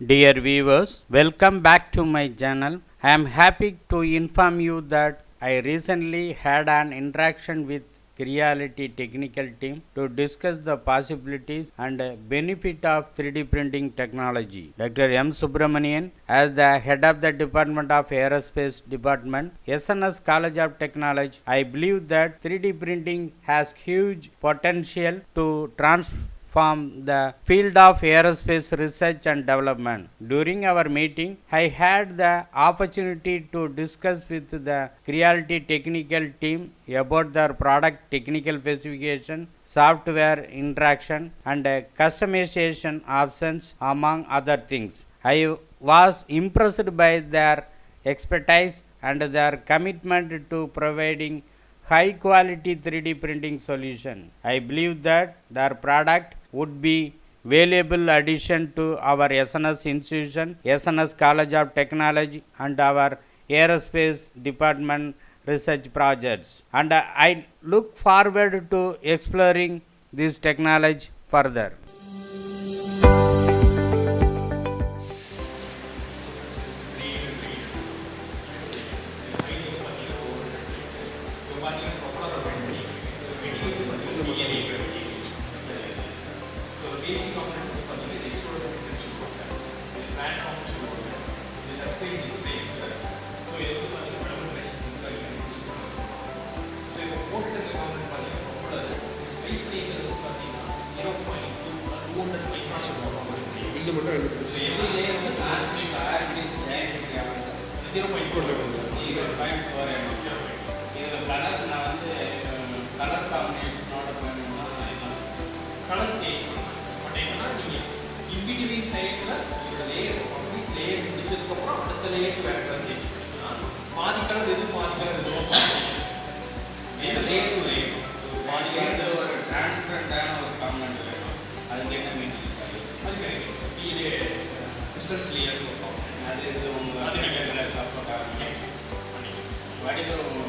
Dear viewers, welcome back to my channel. I am happy to inform you that I recently had an interaction with Creality technical team to discuss the possibilities and benefit of 3D printing technology. Dr. M. Subramanian, as the head of the Department of Aerospace Department, SNS College of Technology, I believe that 3D printing has huge potential to transform the field of aerospace research and development. During our meeting, I had the opportunity to discuss with the Creality technical team about their product technical specification, software interaction, and customization options, among other things. I was impressed by their expertise and their commitment to providing high quality 3D printing solution. I believe that their product would be valuable addition to our SNS institution, SNS College of Technology, and our aerospace department research projects. And I look forward to exploring this technology further.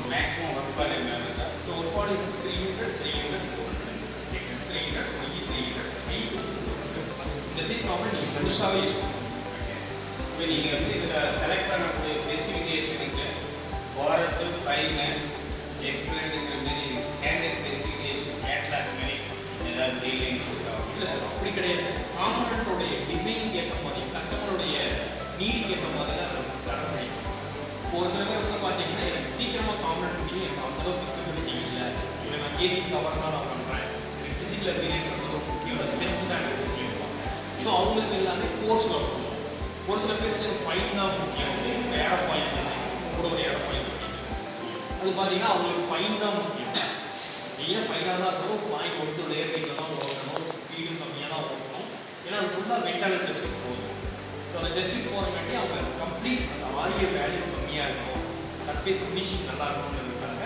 maximum work per so work per 300, 300, 400, X 300, Y 300, this is normal புதுசாகவே use பண்ணுவோம். இப்போ நீங்கள் வந்து இதில் select பண்ணக்கூடிய ஸ்பெசிஃபிகேஷனுக்கு வாரஸு fine எக்ஸலண்ட்டுங்கிற மாரி standard specification catalogue மாரி ஏதாவது guidelines கொடுக்கலாம். இல்லை சார், அப்படி கிடையாது. காம்பனண்ட்டோடைய டிசைனுக்கு ஏற்ற மாதிரி கஸ்டமருடைய நீடுக்கு ஏற்ற மாதிரி தான் நம்ம தர முடியும். ஒரு சில பேர் வந்து பார்த்தீங்கன்னா எனக்கு சீக்கிரமாக காம்பனண்ட் முடியும், எனக்கு அந்தளவு ஃபிக்சிபிலிட்டி இல்லை, இல்லை நான் கேசி கவர் தான் நான் பண்ணுறேன், எனக்கு ஃபிசிக்கல் அப்பியரன்ஸ் வந்து ரொம்ப முக்கியம், ஸ்ட்ரென்த் தான் எனக்கு முக்கியம். ஸோ அவங்களுக்கு எல்லாமே கோர்ஸில் போகணும். ஒரு சில பேர் வந்து ஃபைன் தான் முக்கியம், ஏரோஃபாயில் டிசைன் கூட ஒரு ஏரோஃபாயில் அது பார்த்தீங்கன்னா அவங்களுக்கு ஃபைன் தான் முக்கியம். மெயினாக ஃபைனாக தான் இருக்கணும், பாயிண்ட் ஒன்று லேயர் கைட்டில் தான் ஓட்டணும், ஸ்பீடும் கம்மியாக தான் ஓட்டணும். ஏன்னா அது ஃபுல்லாக வெண்டான டெஸ்ட்டுக்கு போகும். ஸோ அந்த டெஸ்ட்டுக்கு போகிறங்காட்டி அவங்க கம்ப்ளீட் அந்த ஆரிய வேல்யூ கம்மியாக இருக்கணும், சர்ஃபேஸ் ஃபினிஷிங் நல்லா இருக்கணும்ன்றதுக்காக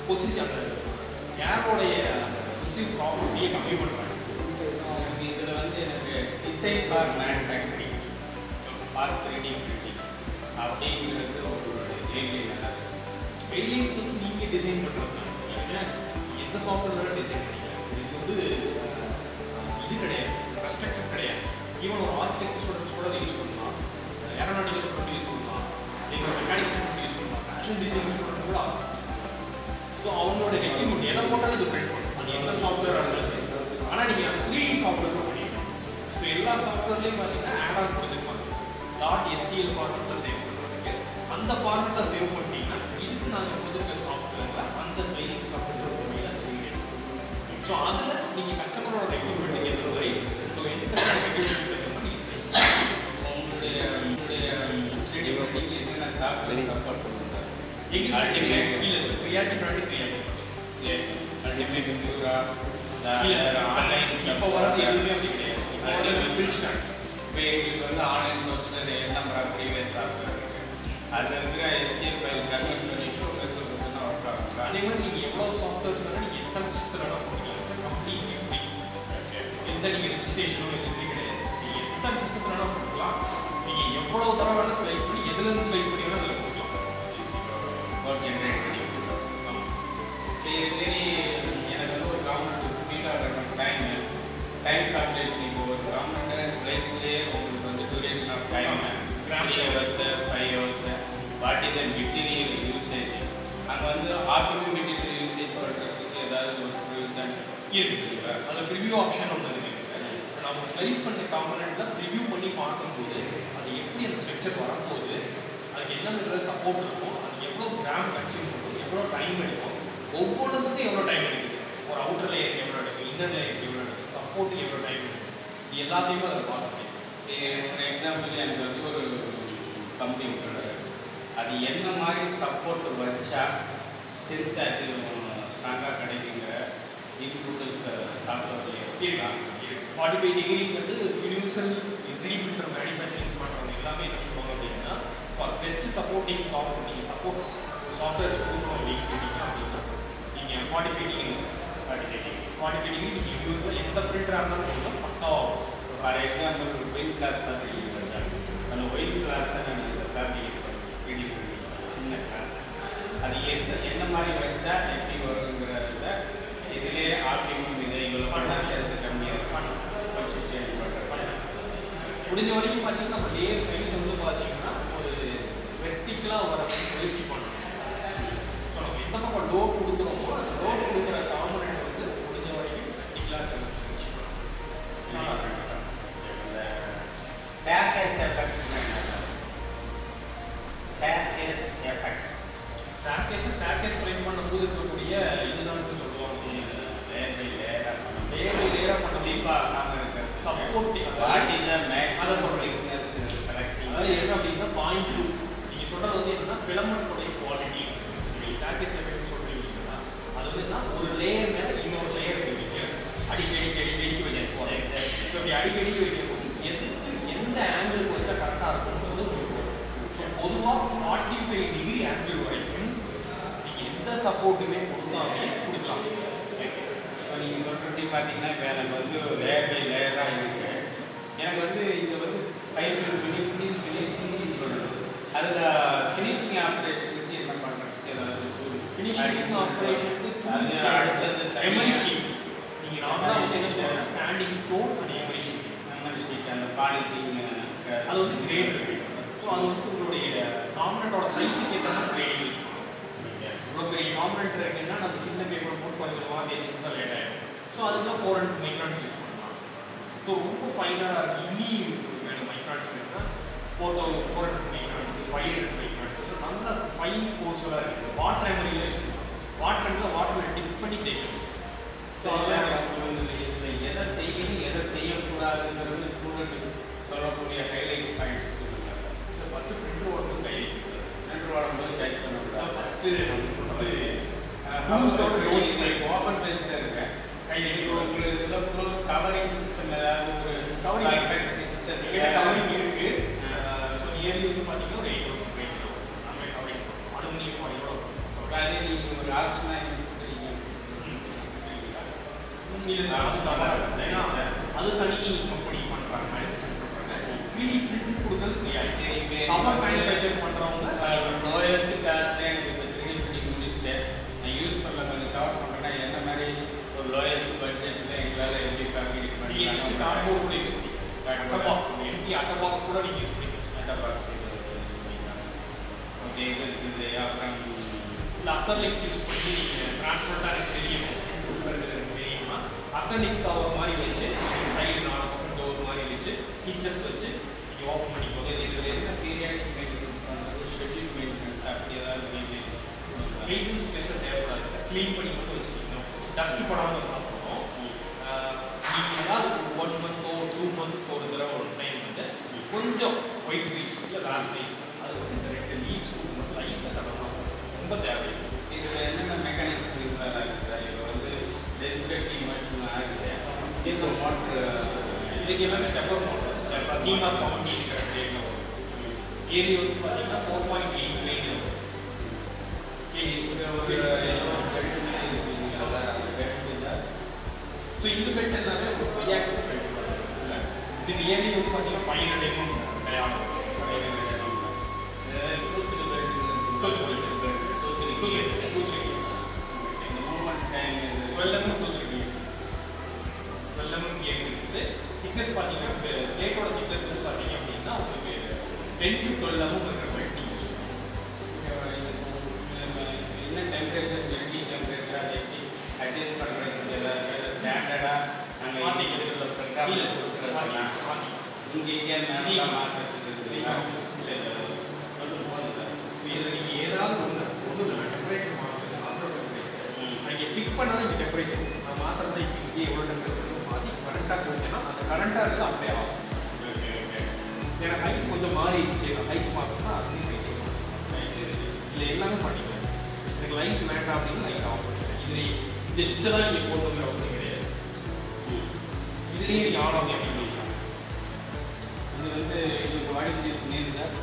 பொசிஷன் அந்த ஏரோடைய அந்த ரிசீவ் ப்ராப்பர்ட்டியை கம்மி பண்ணுறாங்க. இதில் வந்து எனக்கு design for manufacturing for 3D printing அப்படிங்கிறது ஒரு கைட்லைன். கைட்லைன்ஸ் வந்து நீங்கள் டிசைன் பண்ணுறது தான். ஏன்னா எந்த சாஃப்ட்வேர் வேணால் டிசைன் பண்ணிக்கலாம். இது வந்து இது கிடையாது, ரெஸ்ட்ரிக்டட் கிடையாது. ஈவன் ஒரு ஆர்கிடெக்ட் ஸ்டூடெண்ட்ஸ் கூட யூஸ் பண்ணலாம், ஏரோநாட்டிக்கல் ஸ்டூடெண்ட் யூஸ் பண்ணலாம், நீங்கள் மெக்கானிக்கல் ஸ்டூடெண்ட் யூஸ் பண்ணலாம், ஃபேஷன் டிசைனிங் ஸ்டூடெண்ட் கூட ஆகும். ஸோ அவங்களோட ரெக்யூமெண்ட் எதை போட்டாலும் இது பிரிண்ட் பண்ணும், அது எந்த சாஃப்ட்வேராக இருந்தாலும். ஆனால் நீங்கள் அந்த 3D சாஃப்ட்வேர் பண்ணிக்கலாம். ஸோ எல்லா சாஃப்ட்வேர்லேயும் பார்த்தீங்கன்னா ஆட் ஆன் கொடுத்துருப்பாங்க, .stl ஃபார்மெட்டில் சேவ் பண்ணுறதுக்கு. அந்த ஃபார்மெட்டில் சேவ் பண்ணிட்டீங்கன்னா இதுக்கு நாங்கள் கொடுத்துருக்க சாஃப்ட்வேரில் அந்த ஸ்லைடிங் சாஃப்ட்வேர் முறையில் தெரியும். ஸோ அதில் நீங்கள் கஸ்டமரோட ரெக்யூமெண்ட்டுக்கு ஏற்ற மாதிரி, ஸோ எந்த ரெக்யூமெண்ட் ஏற்ற மாதிரி உங்களுடைய 3D பிரிண்டிங் என்னென்ன சாஃப்ட்வேர் சப்போர்ட் பண்ணுங்க. இல்லை சார், கிரியாட்டிவ் அல்டிமேட் இம்ப்ரூவா ஆன்லைன் இப்போ வரது எதுவுமே அப்படி கிடையாது. பிரிச்சுட்டாங்க. இப்போ எங்களுக்கு வந்து ஆன்லைன் கோர்ஸில் நம்பர் ஆஃப் ப்ரீவியஸ் சாஃப்ட்வேர் இருக்குது, அதில் இருக்கிற எஸ்டிஎல் ஃபைல் கன்வெர்ட் பண்ணிட்டு உங்களுக்கு மட்டும்தான் ஒர்க் ஆகும். அதே மாதிரி நீங்கள் எவ்வளோ சாஃப்ட்வேர்ஸ் வேணால் நீங்கள் எத்தனை சிஸ்டத்தில் பண்ணிக்கலாம், கம்ப்ளீட்லி ஃப்ரீ. எந்த நீங்கள் ரெஜிஸ்ட்ரேஷனோ எதுவுமே கிடையாது. நீங்கள் எத்தனை சிஸ்டத்தில் வேணால் கொடுக்கலாம். நீங்கள் எவ்வளோ தடவை வேணால் ஸ்லைஸ் பண்ணி எதுலேருந்து ஸ்லைஸ் பண்ணி வேணால் அதில் கொடுக்கலாம். ஒர்க் ஜென்ரேட் பண்ணி கொடுக்கலாம். ஆமாம். சரி, இதுமாரி எனக்கு வந்து ஒரு காம்பனண்ட் ஸ்பீடாக இருக்கணும், டைம் கால்குலேஷன். இப்போ ஒரு காம்பனண்ட் ஸ்லைஸ்லேயே உங்களுக்கு வந்துட்டு duration of time, 3 hours, 5 hours, what is the material usage, அங்கே வந்து ஆப்டிமம் மெட்டீரியல் யூசேஜ் பண்ணுறதுக்கு ஏதாவது ஒரு ப்ரிவியூஷன் இருக்குங்களா? அதில் ப்ரிவியூ ஆப்ஷன் ஒன்று இருக்குது. இப்போ நம்ம ஸ்லைஸ் பண்ண காம்பனண்ட்டில் ப்ரிவியூ பண்ணி பார்க்கும்போது அது எப்படி அந்த ஸ்ட்ரக்சர் வரும்போது அதுக்கு என்னென்ன சப்போர்ட் இருக்கும், அது எவ்வளோ கிராம் கன்சியூம் பண்ணும், எவ்வளோ டைம் எடுக்கும், ஒவ்வொன்றுத்துக்கும் எவ்வளோ டைம் எடுக்குது, ஒரு அவுட்டர் லேயருக்கு எவ்வளோ எடுக்கும், இன்னர் லேயருக்கு எவ்வளோ எடுக்கும், சப்போர்ட்டுக்கு எவ்வளோ டைம் எடுக்கும், இது எல்லாத்தையுமே அதில் பார்க்க ஒரு எக்ஸாம்பிள் எனக்கு வந்து ஒரு கம்ப்யூட்டர் அது என்ன மாதிரி சப்போர்ட் வச்சா ஸ்ட்ரென்த் அது ஸ்ட்ராங்காக கிடைக்குங்கிற இன்புட்ஸ் சாஃப்ட்வேர்லேயே இருக்காங்க. 45 டிகிரிங்கிறது யூனிவர்சல் 3D பிரிண்டர் மேனுஃபேக்சரிங் பண்ணுறவங்க எல்லாமே என்ன சொல்லுவாங்க அப்படின்னா, பெஸ்ட் சப்போர்ட்டிங் சாஃப்ட்வேர் நீங்கள் சப்போர்ட் சாஃப்ட்வேர் கொடுக்கணும் அப்படின்னா நீங்கள் 45 டிகிரி 45 டிகிரி நீங்கள் யூனிவர்ஸில் எந்த பிரிண்டராக இருந்தாலும் கொஞ்சம் பக்காவாகும். ஃபார் எக்ஸாம்பிள் ஒயில் கிளாஸ் பார்த்து அந்த ஒயில் கிளாஸை நான் இந்த காப்பி சின்ன கிளாஸ் அது என்ன மாதிரி வச்சா எப்படி வருங்கிறத இதிலே ஆப்டிமம் இதை இவ்வளோ பண்ணால் அது கம்மியாக கொஞ்சம் சேஞ்ச் பண்ணுறேன். முடிஞ்ச வரைக்கும் பார்த்தீங்கன்னா நம்ம லேயர் ஃபைல் வந்து பார்த்தீங்கன்னா ஒரு வெர்டிக்கலாக வர முயற்சி பண்ணணும். ஸோ நம்ம எந்த பக்கம் லோட் கொடுக்குறோமோ அந்த லோட் கொடுக்குற காம்பனண்ட் வந்து முடிஞ்ச வரைக்கும் வெர்டிக்கலாக இருக்கிற முயற்சி பண்ணணும். ஸ்டார்கேஸ் எஃபெக்ட் ஸ்டார்கேஸ் ஃப்ரேம் பண்ணும்போது இருக்கக்கூடிய இதுதான் சொல்லுவாங்க லேயர் லேயராக பண்ண சப்போர்ட்டிங் அதை சொல்கிறீங்க. அதாவது என்ன அப்படின்னா பாயிண்ட் 2 நீங்கள் சொல்கிறது வந்து என்னன்னா ஃபிலமெண்ட்டோடைய குவாலிட்டி ஸ்டார்கேஸ் எஃபெக்ட் சொல்கிறீங்கன்னா அது வந்து என்ன ஒரு லேயர் மேலே இன்னொரு லேயர் வைக்க அடிக்கடி வைக்க ஸோ அப்படி அடிக்கடி வைக்கும்போது எந்த ஆங்கிள் வச்சா கரெக்டாக இருக்கும்ன்றது உங்களுக்கு பொதுவாக 45 டிகிரி ஆங்கிள் வரைக்கும் நீங்கள் எந்த சப்போர்ட்டுமே கொடுத்தாலே கொடுக்கலாம். இப்போ நீங்கள் சொல்கிறபடி பார்த்தீங்கன்னா இப்போ எனக்கு வந்து லேயர் பை லேயராக இருக்குது. எனக்கு வந்து இங்கே வந்து ஃபைல் பண்ணி ஃபினிஷ் பண்ணணும். அதில் ஃபினிஷிங் ஆப்ரேஷனுக்கு என்ன பண்ணுறதுக்கு ஏதாவது ஃபினிஷிங் ஆப்ரேஷனுக்கு எம்ஐ ஷீட் நீங்கள் நார்மலாக வந்து என்ன சொல்லுவாங்க sanding stone and Mi sheet அந்த பாலிசிங் அது வந்து கிரேட் இருக்குது. ஸோ அது வந்து உங்களுடைய காம்பனண்ட்டோட சைஸுக்கு ஏற்ற மாதிரி கிரேடிங் யூஸ் பண்ணுவோம். இவ்வளோ பெரிய காம்பனண்ட் இருக்குன்னா நம்ம சின்ன பேப்பர் போட்டு கொஞ்சமாக தேய்ச்சி தான் லேட் ஆகிடும். ஸோ அதுக்கு 400 மைக்ரான்ஸ் யூஸ் பண்ணலாம். ஸோ ரொம்ப ஃபைனாக இனி வேணும் மைக்ரான்ஸ் வேணும்னா 400 மைக்ரான்ஸ் 500 மைக்ரான்ஸ் நல்லா ஃபைன் கோர்ஸெல்லாம் இருக்குது. வாட்டர் எமரியில் யூஸ் பண்ணுவோம். வாட்டர் எமரியில் வாட்டரில் டிப் பண்ணி தேய்க்கணும். ஸோ இதில் எதை செய்யணும் எதை செய்யக்கூடாதுங்கிறது கூட சொல்லக்கூடிய ஹைலைட் பாயிண்ட்ஸ் சொல்லுங்கள். ஸோ ஃபஸ்ட்டு பிரிண்டர் ஓடும்போது கை பிரிண்டர் ஓடும்போது டைப் பண்ணக்கூடாது. ஃபஸ்ட்டு நம்ம சொல்கிறது ஓப்பன் பேஸில் இருக்கேன் கை உங்களுக்கு இதில் க்ளோஸ் கவரிங் சிஸ்டம் ஏதாவது ஒரு கவரிங் சிஸ்டம் கவரிங் இருக்குது. ஸோ இயர்லி வந்து பார்த்தீங்கன்னா ஒரு 8 நம்ம கவரிங் அலுமினியம் ஃபாயிலோட அது நீங்கள் ஒரு ஆப்ஷனாக அது தனி கம்பெனி பண்ணுறாங்க. 3D பிரிண்ட் கொடுக்கறது கவர் மேனுஃபேக்சர் பண்ணுறவங்க லோயஸ்ட் காஸ்ட்ல எனக்கு இப்போ 3D பிரிண்டிங் முடிச்சுட்டேன் நான் யூஸ் பண்ணல கொஞ்சம் கவர் பண்ணுறேன்னா என்ன மாதிரி ஒரு லோயஸ்ட் பட்ஜெட்டில் எங்களால் எப்படி ஃபேப்ரிக் பண்ணி கார்ட்போர்ட் கூட யூஸ் பண்ணி அட்டை பாக்ஸ் எம்டி அட்டை பாக்ஸ் கூட நீங்கள் யூஸ் பண்ணி அட்டை பாக்ஸ் ஓகே இது இருக்குது. அப்புறம் இல்லை அக்கர்லிக்ஸ் யூஸ் பண்ணி நீங்கள் டிரான்ஸ்பரண்ட்டாக எனக்கு தெரியும் தெரியுமா அக்கர்லிக் கவர் மாதிரி வச்சு சைடு 4 பக்கம் டோர் மாதிரி வச்சு ஹிச்சஸ் வச்சு நீங்கள் ஓப்பன் பண்ணிக்கோங்க. இதில் என்ன பீரியாடிக் மெயின்டெனன்ஸ் பண்ணுறது ஷெட்யூல் மெயின்டெனன்ஸ் அப்படி ஏதாவது மெயின்டெனன்ஸ் ஸ்பேஸை தேவைப்படாது சார். க்ளீன் பண்ணி மட்டும் வச்சுக்கணும். டஸ்ட் படாமல் இருந்தால் போதும். நீங்கள் ஏதாவது 1 மந்த்தோ 2 மந்த்க்கு ஒரு தடவை ஒரு டைம் வந்து கொஞ்சம் ஒயிட் க்ரீஸ் இல்லை வேஸ்லின் அது வந்து இந்த 2 லீவ்ஸ் மட்டும் லைட்டாக தடவணும். ரொம்ப தேவை. இதில் என்னென்ன மெக்கானிசம் இருக்கிறதா இருக்குது இது வந்து டெசிபேட்டிங் மிஷின் ஆகிட்டு இந்த மோட்ரு இதுக்கு எல்லாமே ஸ்டெப்பர் மோட்டர் ஸ்டெப்பர் நீமா 17 ரேட்டில் வரும். ஏரி வந்து பார்த்தீங்கன்னா 4.8 ரேட்டில் வரும். ஸோ இந்த பெல்ட் எல்லாமே ஒரு 5 ஆக்சஸ் பெல்ட் இல்லை இது ஏரி வந்து பார்த்தீங்கன்னா 500 mm டயாமீட்டர். திக்னஸ் பார்த்தீங்கன்னா பிளேட்டோட திக்னஸ் வந்து பார்த்தீங்க அப்படின்னா 10 to 12 mm இருக்கிற பெட்டி யூஸ் என்ன டெம்பரேச்சர் எப்படி டெம்பரேச்சர் அதை எப்படி அட்ஜஸ்ட் பண்ணுறது ஏதாவது ஸ்டாண்டர்டாக நாங்கள் இன்றைக்கி இருக்கிற ப்ரோக்ராமில் கொடுக்குறதுலாம் இங்கே எங்கேயா மாற்றுறதுக்கு இருக்குதுங்களா இல்லை இதில் நீங்கள் ஏதாவது ஒன்று டெம்பரேச்சர் மாற்றுறது மாஸ்டர் டெம்பரேச்சர் அங்கே ஃபிக்ஸ் பண்ணாலும் இங்கே டெம்பரேச்சர் நான் மாத்திரத்தை இங்கே எவ்வளோ டெம்பரேச்சர் மாற்றி கரண்ட்டாக கொடுத்தேன்னா அந்த கரண்ட்டாக இருக்குது அப்படியே ஆகும். ஓகே ஓகே ஏன்னா ஹைட் கொஞ்சம் மாறிடுச்சு ஹைட் மாற்றினா அதுலேயும் ஹைட்டு இல்லை எல்லாமே பண்ணிக்கலாம். எனக்கு லைட் வேண்டாம் அப்படின்னு லைட் ஆஃப் பண்ணிக்கிறேன். இதில் இந்த சுவிட்சை தான் நீங்கள் போட்டுங்கிற அவசியம் கிடையாது. இதுலேயே நீங்கள் ஆன் ஆஃப் எப்படி பண்ணிக்கலாம். இது வந்து இதுக்கு வாடிக்கை நேர்ந்தால்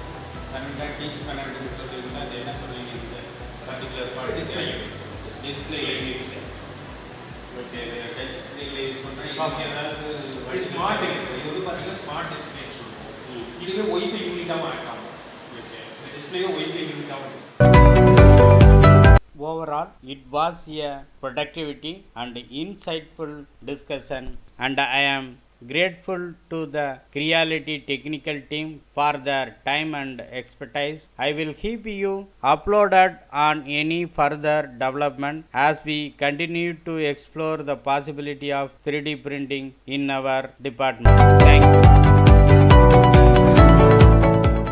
கரெக்டாக டீச் பண்ணுறது இருந்தால் அது என்ன சொல்லுவீங்க இந்த particular part display use okay டிஸ்பிளேல யூஸ் பண்ணுறேன். ஏதாவது ஸ்மார்ட் இருக்குது இது வந்து பார்த்தீங்கன்னா ஸ்மார்ட் டிஸ்பிளேன்னு சொல்லுவோம். இதுவே ஒய்ஃபை யூனிட்டாகவும் ஆகிட்டாங்க. ஓகே இந்த டிஸ்பிளேவே wifi யூனிட்டாகவும். Overall, it was a productivity and insightful discussion, and I am grateful to the Creality technical team for their time and expertise. I will keep you uploaded on any further development as we continue to explore the possibility of 3D printing in our department. Thank you.